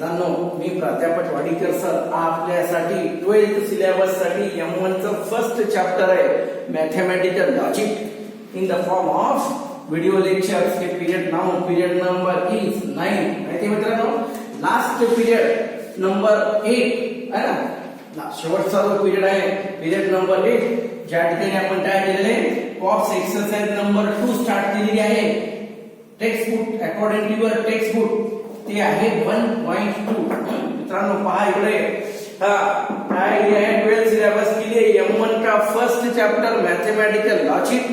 मित्रांनो, मी प्राध्यापक वाडीकर सर आपल्यासाठी 12th सिलेबस साठी M1 चं फर्स्ट चॅप्टर आहे mathematical logic in the form of video lectures. के पीरियड नंबर इज 9. माहिती मित्रांनो, लास्ट पीरियड नंबर 8 आहे ना, शेवटचा जो पीरियड आहे पीरियड नंबर 8, ज्या ठिकाणी आपण काय केलेले कॉप्स एक्सरसाइज नंबर 2 स्टार्ट केलेली आहे. Textbook according to your textbook ते आहे 1.2. मित्रांनो पहा इकडे, काय आहे 12th सिलेबस के लिए M1 का first chapter mathematical logic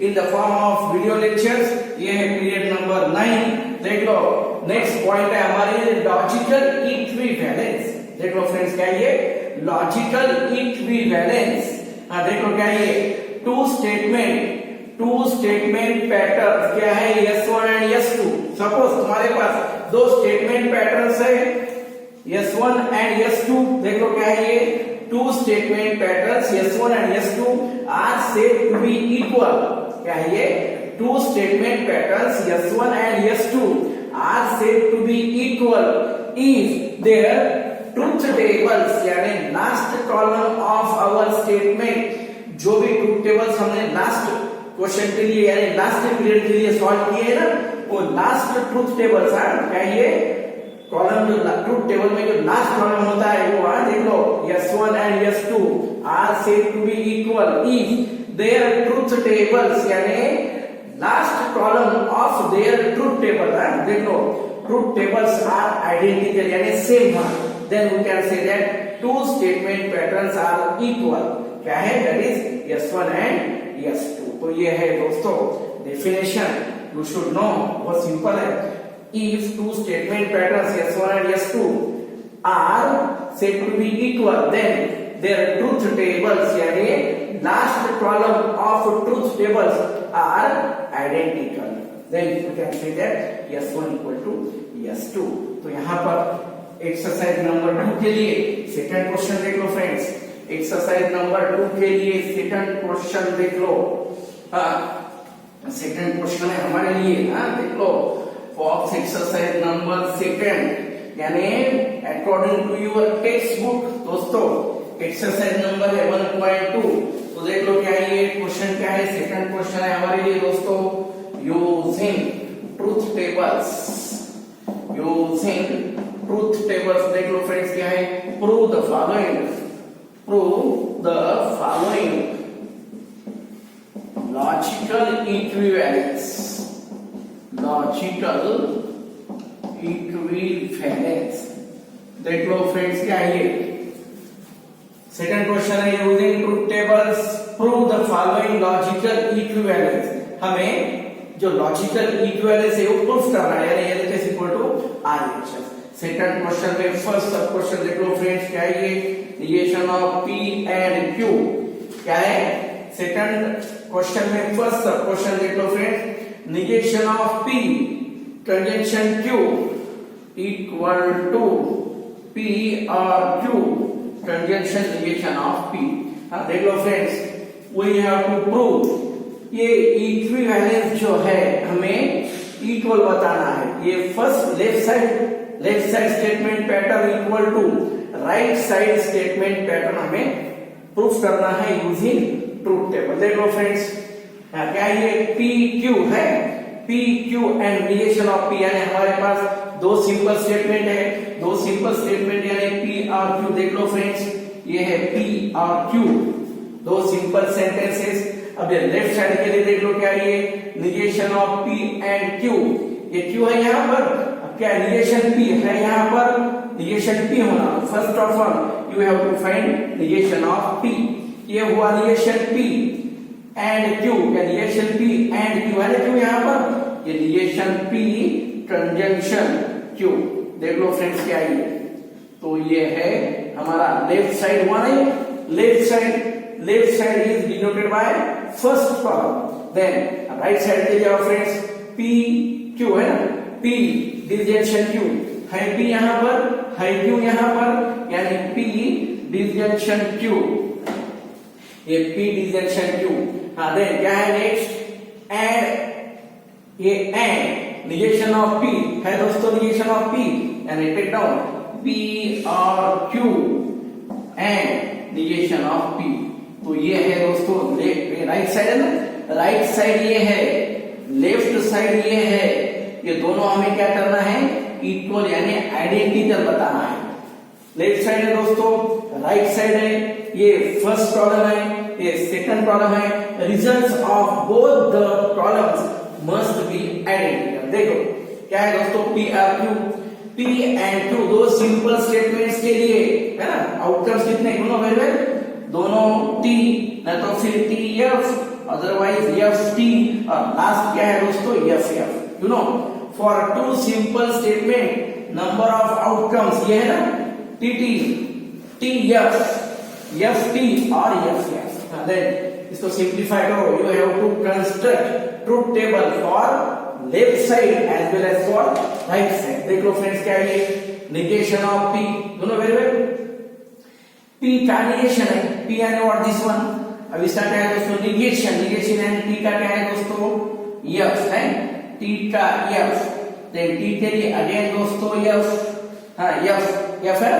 in the form of video lectures. ये है पीरियड नंबर 9. देख लो, नेक्स्ट पॉइंट है हमारे लॉजिकल इक्विवेलेंस. देख लो फ्रेंड्स, क्या ये लॉजिकल इक्विवेलेंस. देख लो क्या ये टू स्टेटमेंट पैटर्न क्या है S1 एंड S2. सपोज तुम्हारे पास दो स्टेटमेंट पैटर्न्स है S1 एंड S2. देख लो क्या है ये two statement patterns S1 and S2 are said to be equal. क्या है ये two statement patterns S1 and S2 are said to be equal if their truth tables यानी last column of our statement, जो भी truth tables हमने last question के लिए यानी लास्ट पीरियड के लिए सॉल्व किए ना, वो लास्ट ट्रुथ टेबल्स है. क्या ये कॉलम जो ट्रुथ टेबल में जो लास्ट कॉलम होता है वो देख लो S1 and S2 are said to be equal if their truth tables यानी last column of their truth table है. देख लो ट्रुथ टेबल्स आर आइडेंटिकल यानी सेम है, then we can say that two statement patterns are equal. क्या है, that is S1 and S2. तो ये है दोस्तों डेफिनेशन, you should know. बहुत सिंपल है. If two statement patterns S1 and S2 are said to be equal, then their truth tables यानी last column of truth tables are identical. Then we can say that S1 equal to S2. तो यहाँ पर exercise number 2 के लिए second question देख लो friends. Exercise number 2 के लिए सेकंड क्वेश्चन देख लो. सेकंड क्वेश्चन है हमारे लिए. देख लो फॉर एक्सरसाइज नंबर सेकंड यानी according to your textbook. दोस्तों एक्सरसाइज नंबर है 1.2. तो देख लो क्या है ये क्वेश्चन, क्या है सेकंड क्वेश्चन है हमारे लिए दोस्तों. Using truth tables, using truth tables. देख लो फ्रेंड्स क्या है, prove the following logical equivalence. देख लो फ्रेंड्स क्या है ये सेकंड क्वेश्चन है. Using truth tables prove the following logical equivalence. हमें जो लॉजिकल इक्विवेलेंस है वो प्रूफ करना है यानी LHS equal to RHS. Second question में फर्स्ट सब क्वेश्चन देख लो फ्रेंड्स क्या है ये relation of P and Q. क्या है सेकंड क्वेश्चन में फर्स्ट सब क्वेश्चन देख लो friends. Negation of P conjunction Q equal to P और Q conjunction negation of P. देख लो friends, we have to prove ये इक्विवेलेंस जो है हमें इक्वल बताना है. ये first left side statement pattern equal to right side statement pattern हमें प्रूफ करना है यूजिंग ट्रुथ टेबल. देख लो फ्रेंड्स क्या ये PQ है, PQ and relation of P यानी हमारे पास दो सिंपल स्टेटमेंट है, दो सिंपल स्टेटमेंट यानी P और Q. देख लो फ्रेंड्स ये है P और Q, दो सिंपल सेंटेंसेस. अब ये लेफ्ट साइड के लिए देख लो क्या ये negation of P and Q. ये Q है यहाँ पर, क्या निगेशन P है यहाँ पर, निगेशन P होना. First of all you have to find negation of P. ये हुआ निगेशन P एंड Q. क्या निगेशन P एंड Q है ना Q यहाँ पर, ये निगेशन P कंजंक्शन Q. देख लो फ्रेंड्स क्या है. तो ये है हमारा लेफ्ट साइड हुआ नहीं, left side is denoted by first column. Then right side पे जाओ फ्रेंड्स, P Q है ना, P डिसजंक्शन Q है, P यहाँ पर है, Q यहाँ पर यानी P डिसजंक्शन Q. ये P डिसजंक्शन Q. देन क्या है नेक्स्ट, एंड ये एंड निगेशन ऑफ P है दोस्तों, निगेशन ऑफ P यानी टेक डाउन P और Q and negation of P। तो ये है दोस्तों राइट साइड है ना, राइट साइड ये है, लेफ्ट साइड ये है, ये दोनों हमें क्या करना है, इक्वल यानी आइडेंटिकल बताना है। लेफ्ट साइड है दोस्तों, राइट साइड है, ये फर्स्ट कॉलम है, ये सेकंड कॉलम है। Results of both the columns must be identical. देखो क्या है दोस्तों, P और Q, P एंड Q दो सिंपल स्टेटमेंट्स के लिए है ना, आउटकम्स कितने, दोनों वेरिएबल, दोनों T, ना तो फिर TF, अदरवाइज FT, और लास्ट क्या है दोस्तों, FF। You know for two simple statement number of outcomes ये है ना, TT, TF, FT और FF। Then इसको सिंप्लीफाई करो, you have to construct truth table for left side as well as for right side। देख लो friends क्या है ये, negation of P, दोनों वेरिएबल, P का negation है, P and what this one। अब इसका क्या है दोस्तों, negation, negation and T का क्या है दोस्तों, F है, T का F, then T के लिए अगेन दोस्तों F, हाँ F है,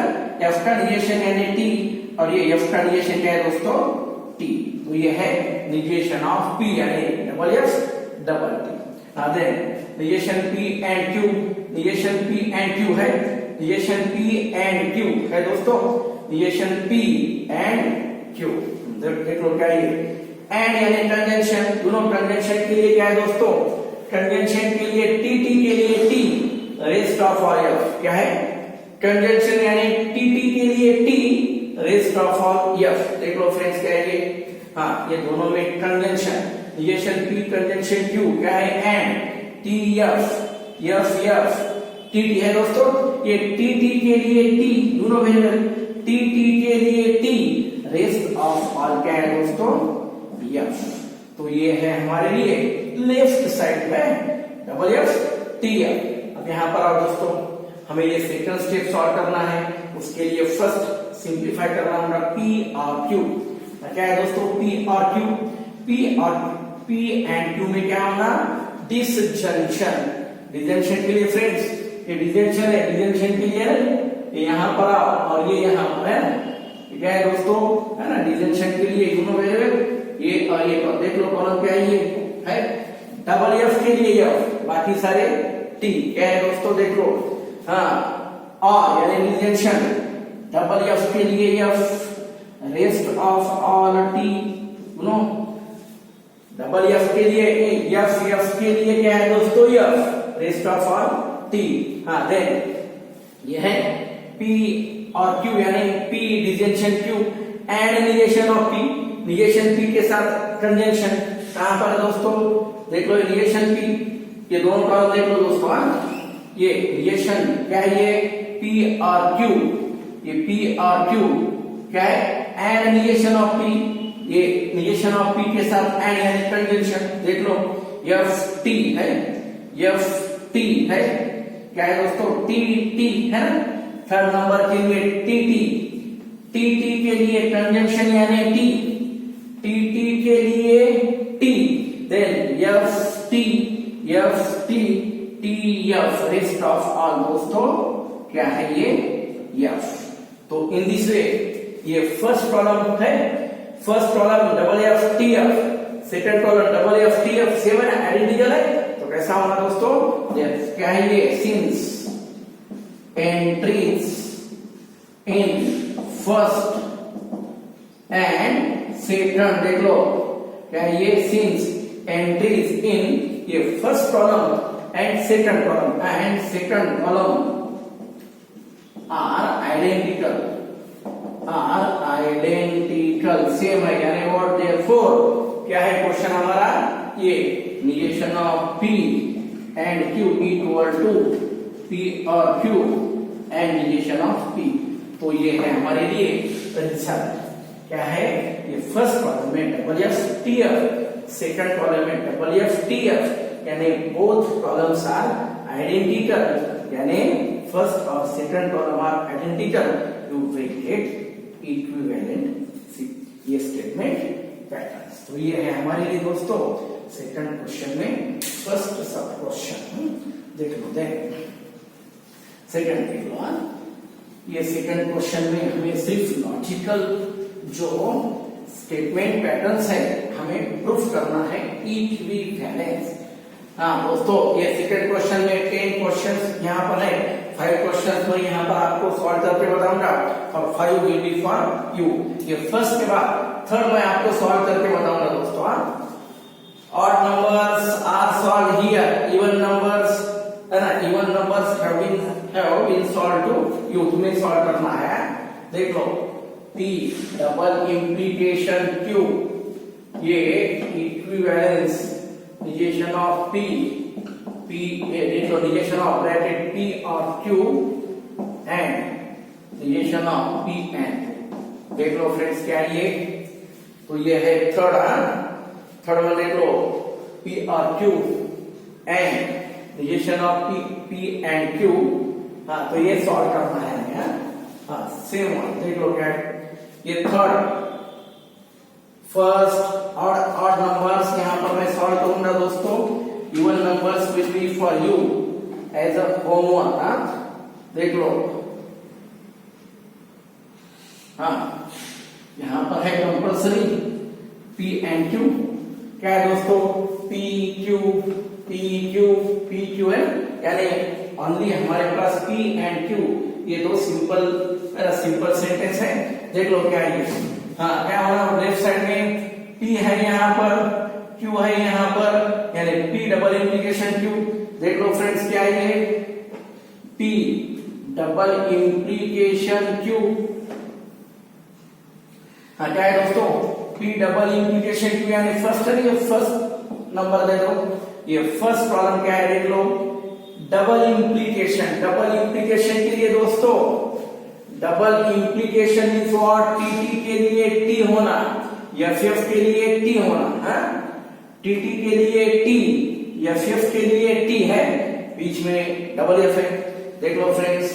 F का negation यानी T, और ये F का negation क्या है दोस्तों, T। तो ये है negation of P यानी double F double T। Now then negation P and Q, negation P and Q है, negation P and Q है दोस्तों, negation P and Q। देख लो क्या ये, and यानी कंजंक्शन, दोनों कंजंक्शन के लिए क्या है दोस्तों, कंजंक्शन के लिए TT के लिए T, rest of all F क्या है, कंजंक्शन यानी TT के लिए T, rest of all F। देख लो फ्रेंड्स क्या है ये, हाँ ये दोनों में conjunction, negation P conjunction Q क्या है, एंड TF TT है दोस्तों, ये TT के लिए T, दोनों वेरिएबल, TT के लिए T, रेस्ट ऑफ ऑल क्या है दोस्तों, F। तो ये है हमारे लिए लेफ्ट साइड में डबल F TF। अब यहाँ पर आओ दोस्तों, हमें ये सेकंड स्टेप सॉल्व करना है, उसके लिए फर्स्ट सिंप्लीफाई करना होगा P और Q। क्या है दोस्तों, P और Q, P एंड Q में क्या होगा, डिसजंक्शन। डिसजंक्शन के लिए फ्रेंड्स, ये डिसजंक्शन है, डिसजंक्शन के लिए यहाँ पर आओ और ये यहाँ पर है, क्या है दोस्तों, है ना, डिसजंक्शन के लिए दोनों वेरिएबल ये और ये, देख लो कॉलम क्या है, ये है डबल F के लिए F, बाकी सारे T क्या है दोस्तों, देख लो, हाँ और यानी डिसजंक्शन, डबल F के लिए F, rest of all T, no double F के लिए F के लिए क्या है दोस्तों, F, rest of all T। हाँ देन ये है P और Q यानी P disjunction Q and negation of P, negation P के साथ कंजंक्शन, कहां पर दोस्तों, देख लो निगेशन P, ये दोनों का देख लो दोस्तों, हाँ ये निगेशन क्या है, ये P और Q, ये P और Q क्या है, एंड निगेशन ऑफ P, ये निगेशन ऑफ P के साथ एंड यानी कंजंक्शन, देख लो FT है, FT है, क्या है दोस्तों, TT है ना, थर्ड नंबर के लिए TT के लिए कंजंक्शन यानी TT के लिए T, then FT TF, rest of all दोस्तों क्या है ये F। तो इन दिस वे ये फर्स्ट कॉलम है, first column double F TF, second column double F TF, 7 identical है, तो कैसा होगा दोस्तों, क्या है ये, since entries in first and second, देख लो क्या है ये, सिंस एंट्रीज इन ये first column and second column are identical same है, यानी व्हाट, देयरफॉर क्या है क्वेश्चन हमारा, ये negation of P and Q equal to P और Q and negation of P। तो ये है हमारे लिए रिजल्ट, क्या है, ये फर्स्ट कॉलम में double F TF, second column में डबल F TF, यानी बोथ कॉलम्स आर आइडेंटिकल, यानी फर्स्ट और second column are identical, you will get equivalent, ये स्टेटमेंट पैटर्न्स। तो ये है हमारे लिए दोस्तों सेकंड क्वेश्चन में फर्स्ट सब क्वेश्चन, देख लो, देख सेकंड देख लो, ये सेकंड क्वेश्चन में हमें सिर्फ लॉजिकल जो स्टेटमेंट पैटर्न्स है हमें प्रूफ करना है इक्विवेलेंस। हाँ दोस्तों, ये सेकंड क्वेश्चन में 10 क्वेश्चंस यहाँ पर है, 5 क्वेश्चंस मैं यहाँ पर आपको सॉल्व करके बताऊंगा और 5 विल बी फॉर यू। ये फर्स्ट के बाद थर्ड मैं आपको सॉल्व करके बताऊंगा दोस्तों। Odd numbers are solve here, even numbers है ना, even numbers have been solve to you, तुम्हें सॉल्व करना है। देख लो P डबल इंप्लीकेशन Q, ये इक्विवेलेंस negation of P देख लो negation of bracket P और Q and negation of P and देख लो फ्रेंड्स क्या ये, तो ये है थर्ड में देख लो P और Q and negation of P and Q। हाँ तो ये सॉल्व करना है। हाँ सेम वन देख लो क्या है, ये थर्ड फर्स्ट और ऑड नंबर्स यहाँ पर मैं सॉल्व करूंगा दोस्तों। Even numbers will be for you as a homework. देख लो हाँ यहाँ पर है कंपल्सरी P एंड Q, क्या है दोस्तों P Q है, यानी ओनली हमारे पास P एंड Q, ये दो सिंपल सेंटेंस है। देख लो क्या है ये, हाँ क्या होना, लेफ्ट साइड में P है यहाँ पर, Q है यहाँ पर, यानी P डबल इंप्लीकेशन Q। देख लो फ्रेंड्स क्या है ये, P डबल इंप्लीकेशन Q। हाँ क्या है दोस्तों P डबल इंप्लीकेशन Q, यानी फर्स्ट है, ये फर्स्ट नंबर दे दो, ये फर्स्ट प्रॉब्लम क्या है देख लो, डबल इंप्लीकेशन के लिए दोस्तों, double implication is what, TT के लिए टी होना, एफएफ के लिए टी होना, टीटी के लिए टी, एफएफ के लिए टी है, बीच में डबल एफ है। देख लो फ्रेंड्स,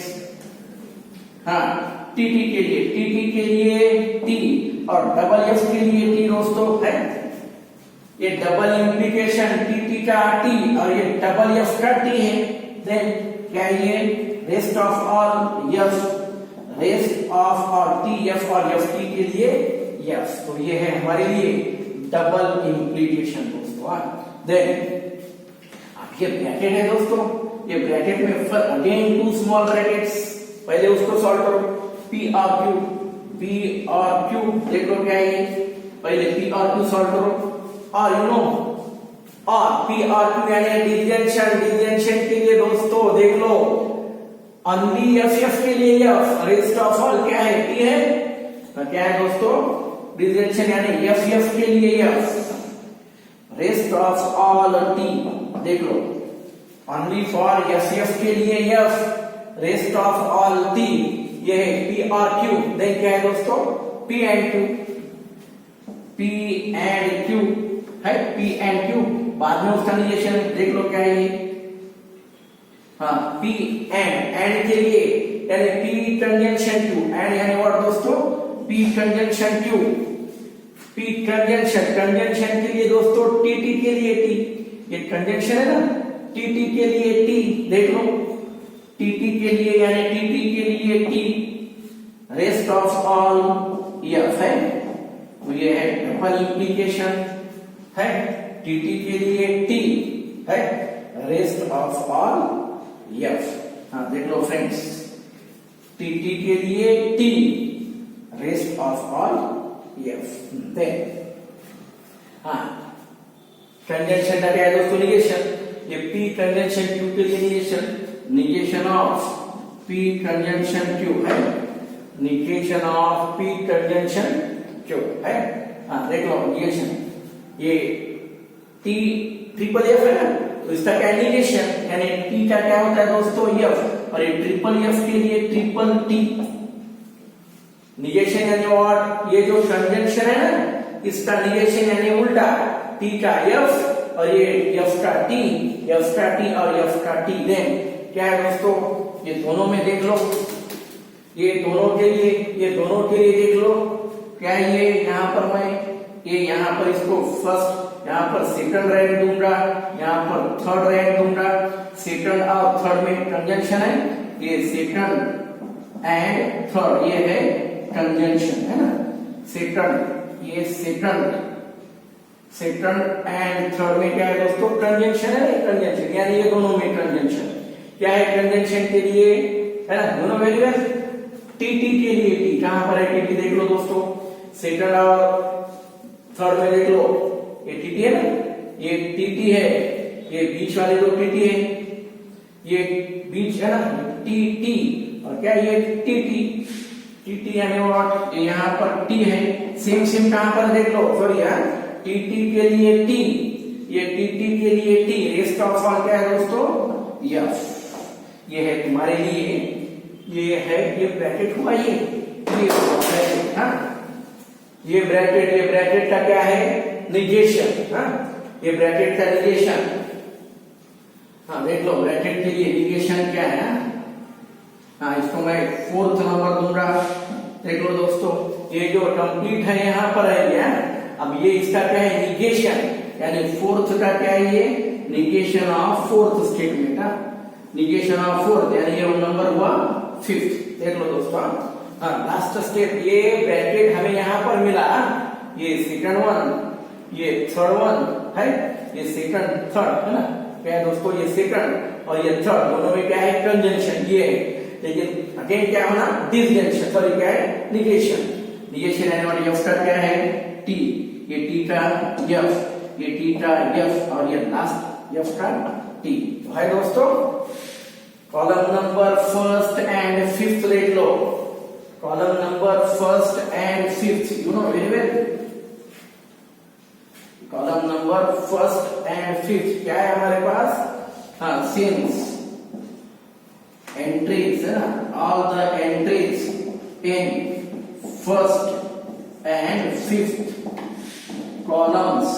हाँ टीटी के लिए टी और डबल एफ के लिए टी दोस्तों है। ये डबल इंप्लीकेशन टीटी का टी और ये डबल एफ का टी है। देन क्या ये rest of all T F और एफ टी के लिए एफ, तो ये है हमारे लिए डबल इंप्लीकेशन दोस्तों। देन ये ब्रैकेट है दोस्तों, ये ब्रैकेट में अगेन 2 स्मॉल ब्रैकेट्स, पहले उसको सॉल्व करो, P और Q देख लो क्या है, पहले P और Q सॉल्व करो, और यू नो और P और Q यानी डिजंक्शन के लिए दोस्तों देख लो, ओनली एफ के लिए एफ, रेस्ट ऑफ ऑल क्या है T है, तो क्या है दोस्तों डिजंक्शन यानी एफ के लिए F, rest of all T। देख लो ओनली फॉर एफ के लिए F, rest of all T, ये है P और Q। देख क्या है दोस्तों P एंड Q है, P एंड Q, बाद में उसका निगेशन देख लो क्या है ये, हाँ P एंड के लिए यानी P कंजंक्शन Q, एंड यानी व्हाट दोस्तों P conjunction Q, P conjunction के लिए दोस्तों TT के लिए T, ये कंजंक्शन है ना, TT के लिए T, देख लो TT के लिए यानी TT के लिए T, rest of all F है, तो ये है डबल इंप्लीकेशन है, TT के लिए T है, रेस्ट ऑफ ऑल F। हाँ देख लो फ्रेंड्स, TT के लिए T, rest of all F। Then हाँ कंजंक्शन का क्या है दोस्तों निगेशन, ये P कंजंक्शन Q के लिए negation of P conjunction Q है, negation of P conjunction Q है। हाँ देख लो निगेशन, ये T ट्रिपल एफ है ना, तो इसका क्या निगेशन यानी T का क्या होता है दोस्तों F, और ये ट्रिपल एफ के लिए ट्रिपल T, निगेशन यानी व्हाट, ये जो कंजंक्शन है ना इसका निगेशन यानी उल्टा, T का F और ये F का T और F का T। देन क्या है दोस्तों, ये दोनों में देख लो, ये दोनों के लिए देख लो क्या है ये, यहाँ पर मैं ये यहाँ पर इसको फर्स्ट, यहाँ पर सेकंड रैंक दूंगा, यहाँ पर थर्ड रैंक दूंगा, सेकंड और थर्ड में कंजंक्शन है, ये सेकंड एंड थर्ड, ये है कंजंक्शन, है ना। सेकंड, ये सेकंड एंड थर्ड में क्या है दोस्तों, कंजंक्शन है, कंजंक्शन यानी ये दोनों में कंजंक्शन क्या है, कंजंक्शन के लिए, है ना, दोनों वेरिएबल। टीटी के लिए टी कहां पर है, टीटी देख लो दोस्तों, सेकंड और थर्ड में देख लो, ये टीटी है ना, ये टीटी है, ये बीच वाले दो टीटी है, ये बीच है ना टीटी, और क्या ये टीटी, टीटी यानी व्हाट, यहाँ पर टी है, सेम सेम कहां पर देख लो, सॉरी यार, टीटी के लिए टी, ये टीटी के लिए टी, रेस्ट ऑफ ऑल क्या है दोस्तों, यस, ये है तुम्हारे लिए, ये है, ये ब्रैकेट हुआ, ये ब्रैकेट, हाँ, ये ब्रैकेट का क्या है, निगेशन, हाँ, ये ब्रैकेट का निगेशन, हाँ देख लो, ब्रैकेट के लिए निगेशन क्या है, हाँ, इसको मैं 4th नंबर दूंगा, देख लो दोस्तों, ये जो कंप्लीट है यहाँ पर है क्या, अब ये इसका क्या है, निगेशन, यानी 4th का क्या है, ये negation of 4th statement, negation of 4th, यानी ये नंबर हुआ 5th, देख लो दोस्तों, हाँ, लास्ट स्टेप, ये ब्रैकेट हमें यहाँ पर मिला, ये सेकंड वन, ये थर्ड वन है, ये सेकंड थर्ड है ना, क्या है दोस्तों, ये सेकंड और ये थर्ड दोनों में क्या है, कंजंक्शन, ये है, लेकिन अगेन क्या होना, डिसजंक्शन, सॉरी क्या है, निगेशन, निगेशन यानी वाली एफ का क्या है, टी, ये टी का एफ, ये टी का एफ, और ये लास्ट एफ का टी, तो है दोस्तों, column number first and fifth देख लो, column number first and fifth, you know very well, column number first and fifth क्या है हमारे पास, हाँ, सिंस एंट्रीज है ना, all the entries in first and fifth columns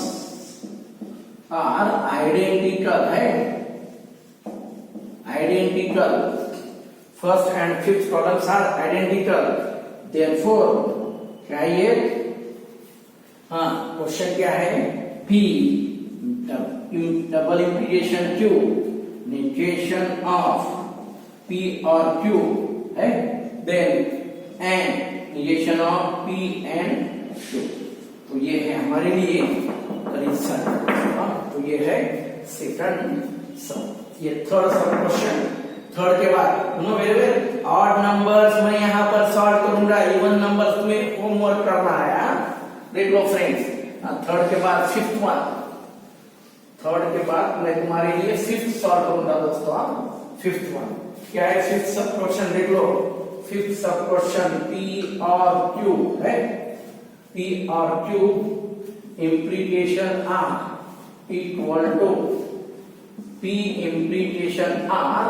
are identical, है identical, first and fifth columns are identical, therefore क्या ये, हाँ, क्वेश्चन क्या है, P double implication Q, negation of P और Q है, then and negation of P and Q, तो ये है हमारे लिए रिजल्ट, तो ये है सेकंड सब, ये थर्ड सब क्वेश्चन, थर्ड के बाद no very well, odd numbers मैं यहाँ पर सॉल्व करूंगा, इवन नंबर्स तुम्हें होमवर्क करना है, देख लो फ्रेंड्स, थर्ड के बाद फिफ्थ वन, थर्ड के बाद मैं तुम्हारे लिए फिफ्थ सॉल्व करूंगा दोस्तों, फिफ्थ वन क्या है, फिफ्थ सब क्वेश्चन देख लो, फिफ्थ सब क्वेश्चन P और Q है, P और Q implication R equal to P implication R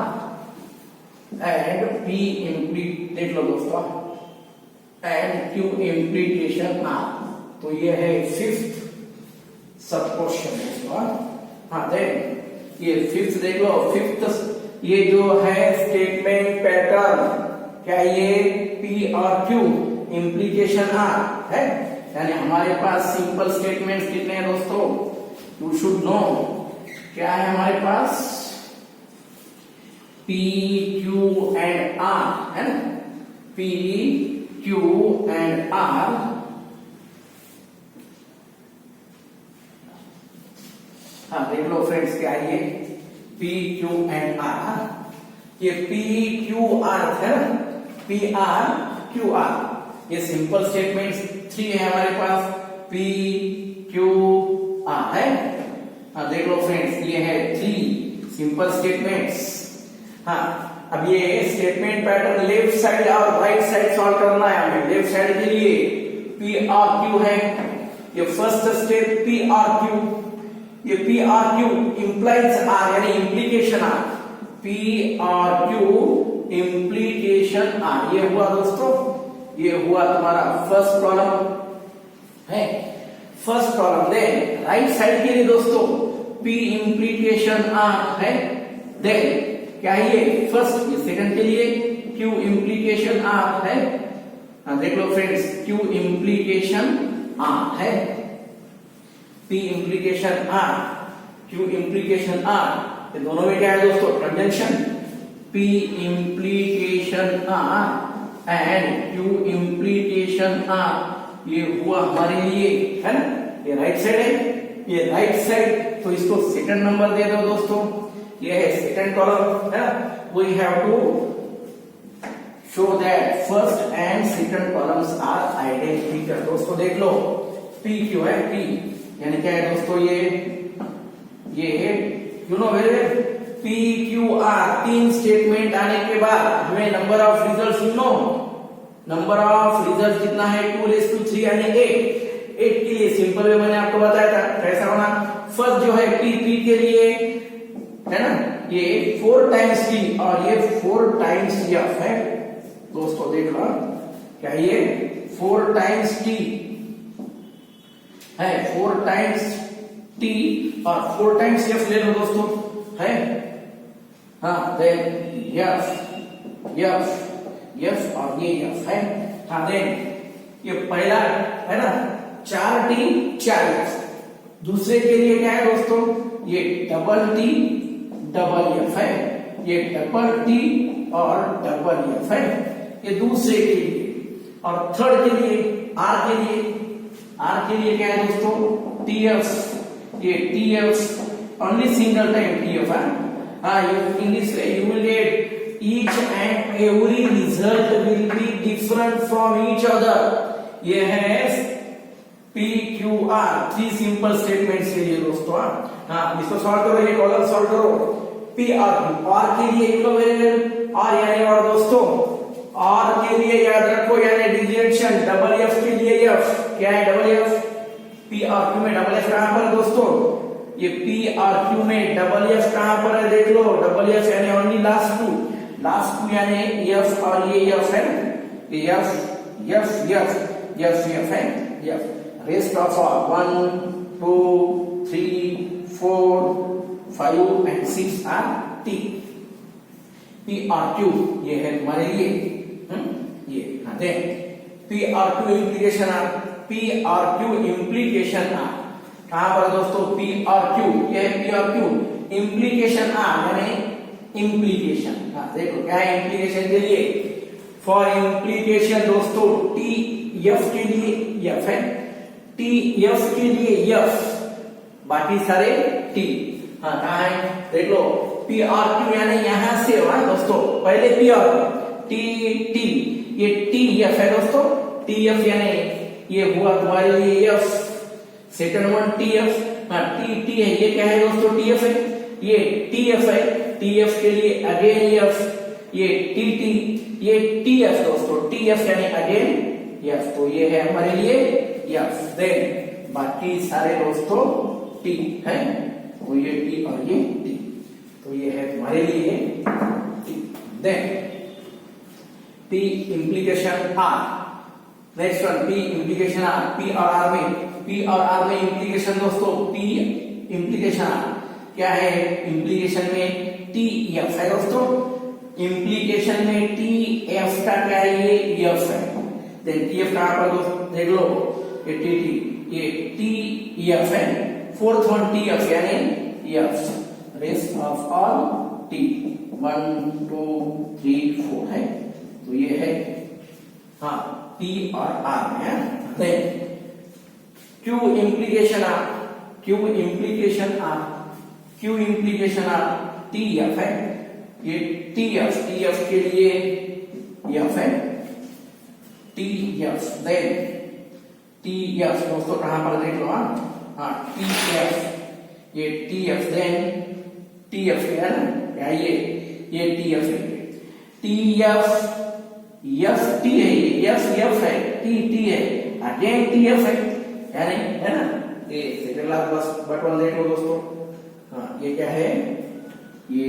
and P implicate, देख लो दोस्तों, and Q implication R, तो ये है फिफ्थ सब क्वेश्चन दोस्तों, हाँ, देन ये फिफ्थ देख लो, फिफ्थ ये जो है स्टेटमेंट पैटर्न, क्या ये P और Q implication R है, यानी हमारे पास सिंपल स्टेटमेंट्स कितने हैं दोस्तों, यू शुड नो, क्या है हमारे पास, P Q एंड R है ना, P Q एंड R, हाँ देख लो फ्रेंड्स, क्या है ये P Q एंड R, ये P Q R है ना, P R Q R, ये सिंपल स्टेटमेंट्स 3 है हमारे पास, P Q R है, हाँ देख लो फ्रेंड्स, ये है 3 सिंपल स्टेटमेंट्स, हाँ, अब ये स्टेटमेंट पैटर्न लेफ्ट साइड और राइट साइड सॉल्व करना है हमें, लेफ्ट साइड के लिए P और Q है, ये फर्स्ट स्टेप P और Q, ये P और Q implies R यानी implication R, P और Q implication R, ये हुआ दोस्तों, ये हुआ तुम्हारा फर्स्ट कॉलम है, first column, then right side के लिए दोस्तों P implication R है, देन क्या है ये फर्स्ट, ये सेकंड के लिए Q implication R है, हाँ देख लो फ्रेंड्स, Q implication R है, P implication R, Q implication R, ये दोनों में क्या है दोस्तों, conjunction, P implication R and Q implication R, ये हुआ हमारे लिए, है ना, ये राइट साइड है, ये राइट साइड, तो इसको सेकंड नंबर दे दो दोस्तों, ये है सेकंड कॉलम, है ना। We have to show that first and second columns are identical. दोस्तों देख लो, पी क्यू है, पी यानी क्या है दोस्तों, ये you know very well, P Q R, तीन स्टेटमेंट आने के बाद हमें number of results, you know number of result कितना है, 2 यानी 8 के लिए सिंपल वे मैंने आपको बताया था कैसा होना। फर्स्ट जो है पी के लिए, है ना, ये 4 टाइम्स टी और ये 4 टाइम्स एफ है दोस्तों, देख लो क्या ये 4 टाइम्स टी है, 4 टाइम्स टी और 4 टाइम्स एफ ले लो दोस्तों, है, हाँ, देन यफ और ये यफ है, हाँ, देन ये पहला है ना 4 टी 4 एफ, दूसरे के लिए क्या है दोस्तों, ये डबल टी डबल एफ है, ये डबल टी और डबल एफ है, ये दूसरे के लिए। और थर्ड के लिए आर के लिए क्या है दोस्तों, टी एफ, ये T F only single time T F है, हाँ, in this way you will get each and every result will be different from each other। ये है P Q R, 3 simple statements के लिए दोस्तों, हाँ, इसको सॉल्व करो, ये कॉलम सॉल्व करो, P R R के लिए एक और यानी और दोस्तों, R के लिए याद रखो यानी डिजिएशन, डबल एफ के लिए एफ क्या है, double F, P R Q में डबल एफ कहां पर दोस्तों, ये P R Q में डबल एफ कहां पर है, देख लो, डबल एफ यानी ओनली लास्ट टू यानी एफ और ये एफ है, ये एफ है, F, rest of all 1 2 3 4 5 and 6 R T. P R Q ये है तुम्हारे लिए, ये हाँ, P R Q implication R, P R Q implication R कहां पर दोस्तों, P R Q, ये है P R Q, implication R यानी इम्प्लीकेशन, हाँ, देखो क्या है इम्प्लीकेशन के लिए, फॉर इम्प्लीकेशन दोस्तों टी एफ के लिए एफ है, टी एफ के लिए एफ, बाकी सारे टी, हाँ, कहा है देख लो, P R Q यानी यहां से हुआ दोस्तों, पहले P R टी टी, ये टी एफ है दोस्तों, टी एफ यानी ये हुआ तुम्हारे लिए F, second one T F, हाँ, टी है, ये क्या है दोस्तों, टी एफ है, ये टी एफ है, टी एफ के लिए अगेन एफ, ये टी, ये टी एफ दोस्तों, टी एफ यानी अगेन एफ, तो ये है हमारे लिए एफ, देन बाकी सारे दोस्तों टी है, तो ये टी और ये टी, तो ये है तुम्हारे लिए T, then P implication R, next one P implication R, P और R में इम्प्लीकेशन दोस्तों, P इम्प्लीकेशन R क्या है, इम्प्लीकेशन में T F है दोस्तों, इम्प्लीकेशन में T F का क्या है, ये F है, देन T F कहां पर दोस्तों, देख लो, ये T, ये T F है, फोर्थ वन T F यानी F, rest of all T 1 2 3 4 है, तो ये है, हाँ, P और R है, then Q implication R, T F है, ये T F के लिए F है, T F, then T F दोस्तों कहां पर देख लो, हाँ, T F, ये T F, then T F है ना, ये T F है, T F F T है, ये F है, T है, अगेन T F है, यानी है ना, ये सेकंड लास्ट बस बटन देख लो दोस्तों, हाँ, ये क्या है, ये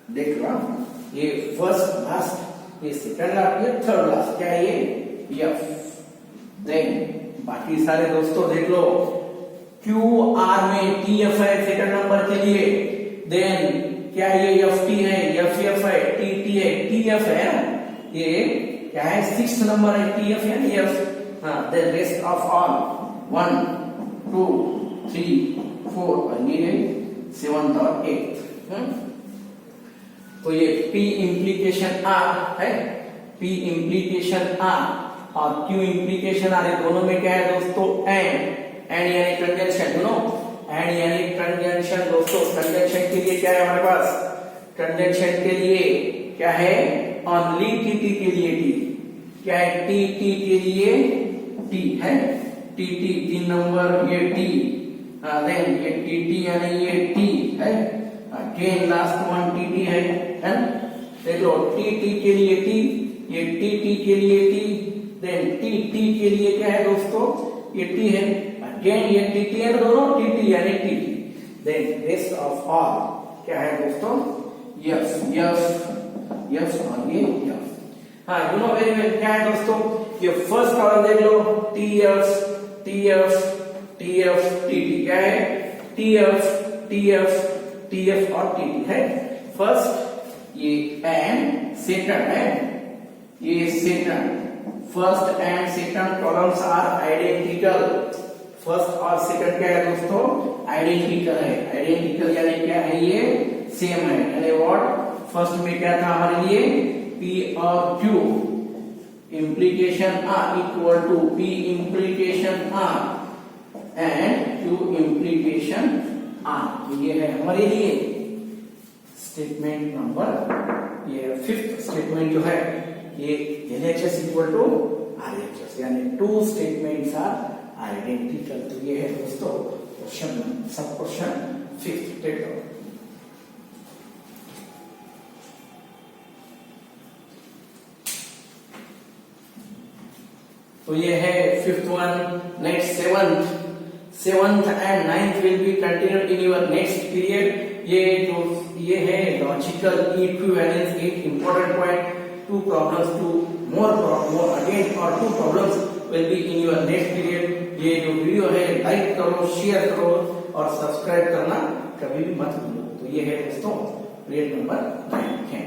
देख लो, ये फर्स्ट लास्ट, ये सेकंड लास्ट, ये थर्ड लास्ट, क्या है ये F, देन बाकी सारे दोस्तों देख लो, Q R में T F है सेकंड नंबर के लिए, देन क्या ये F T है, F है, T है, T F है ना, ये क्या है, 6th नंबर है T F यानी F, हाँ, देन रेस्ट ऑफ ऑल 1 2 3 4 और ये 7th और 8th, तो ये P इम्प्लीकेशन R है, P implication R और Q implication R, दोनों में क्या है दोस्तों एंड यानी कंजंक्शन, यू नो एंड यानी कंजंक्शन दोस्तों। कंजंक्शन के लिए क्या है हमारे पास, कंजंक्शन के लिए क्या है ओनली टी के लिए टी, क्या है टी के लिए टी है, टी 3 नंबर ये टी, देन ये टी यानी ये टी है, अगेन लास्ट वन टी है ना। देख लो टी के लिए टी, ये टी के लिए टी, देन टी के लिए क्या है दोस्तों ये टी है, अगेन ये टी है दोनों टी यानी T. Then rest of all क्या है दोस्तों यस और ये यस। हाँ यू नो वेरी वेल क्या है दोस्तों, ये फर्स्ट कॉलम देख लो टीएफ टी क्या है टीएफ और टी है। फर्स्ट ये एंड सेकंड है, ये second, first and second columns are identical. First और सेकंड क्या है दोस्तों आइडेंटिकल है, आइडेंटिकल यानी क्या है ये सेम है, यानी व्हाट फर्स्ट में क्या था हमारे लिए P और Q implication R equal to P implication R and Q implication R, ये है हमारे लिए स्टेटमेंट नंबर, ये फिफ्थ स्टेटमेंट जो है ये LHS equal to RHS, यानी टू स्टेटमेंट्स आर आइडेंटिकल। तो ये है दोस्तों क्वेश्चन सब क्वेश्चन फिफ्थ टेक। तो ये है fifth one. Next seventh and ninth will be continued in your next period. ये है लॉजिकल इक्विवेलेंस, एक important point, two problems, two more again और two problems will be in your next period. ये जो video है like करो, share करो और सब्सक्राइब करना कभी भी मत भूलो। तो ये है दोस्तों पीरियड नंबर 9 है।